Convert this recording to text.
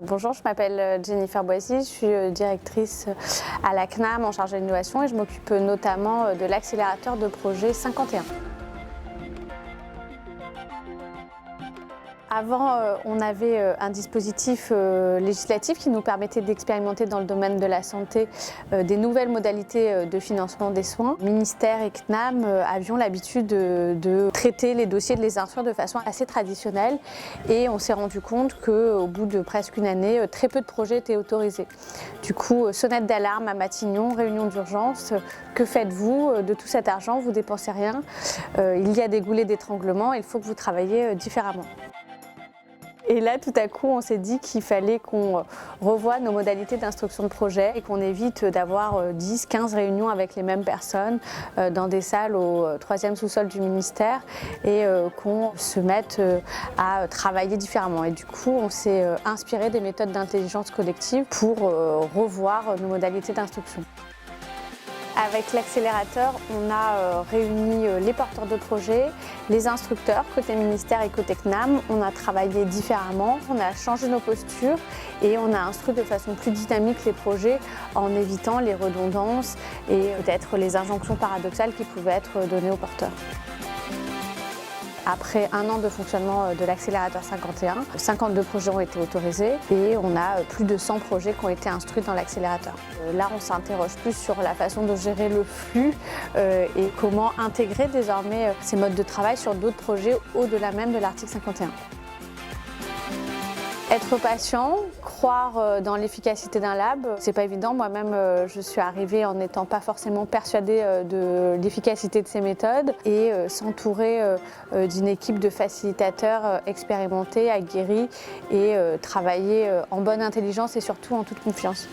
Bonjour, je m'appelle Jennifer Boisy, je suis directrice à la CNAM en charge de l'innovation et je m'occupe notamment de l'accélérateur de projet 51. Avant, on avait un dispositif législatif qui nous permettait d'expérimenter dans le domaine de la santé des nouvelles modalités de financement des soins. Ministère et CNAM avions l'habitude de traiter les dossiers, de les instruire de façon assez traditionnelle et on s'est rendu compte qu'au bout de presque une année, très peu de projets étaient autorisés. Du coup, sonnette d'alarme à Matignon, réunion d'urgence, que faites-vous de tout cet argent? Vous ne dépensez rien, il y a des goulets d'étranglement, il faut que vous travailliez différemment. Et là, tout à coup, on s'est dit qu'il fallait qu'on revoie nos modalités d'instruction de projet et qu'on évite d'avoir 10-15 réunions avec les mêmes personnes dans des salles au 3e sous-sol du ministère et qu'on se mette à travailler différemment. Et du coup, on s'est inspiré des méthodes d'intelligence collective pour revoir nos modalités d'instruction. Avec l'accélérateur, on a réuni les porteurs de projets, les instructeurs côté ministère et côté CNAM. On a travaillé différemment, on a changé nos postures et on a instruit de façon plus dynamique les projets en évitant les redondances et peut-être les injonctions paradoxales qui pouvaient être données aux porteurs. Après un an de fonctionnement de l'accélérateur 51, 52 projets ont été autorisés et on a plus de 100 projets qui ont été instruits dans l'accélérateur. Là, on s'interroge plus sur la façon de gérer le flux et comment intégrer désormais ces modes de travail sur d'autres projets au-delà même de l'article 51. Être patient, croire dans l'efficacité d'un lab, c'est pas évident. Moi-même, je suis arrivée en n'étant pas forcément persuadée de l'efficacité de ces méthodes et s'entourer d'une équipe de facilitateurs expérimentés, aguerris et travailler en bonne intelligence et surtout en toute confiance.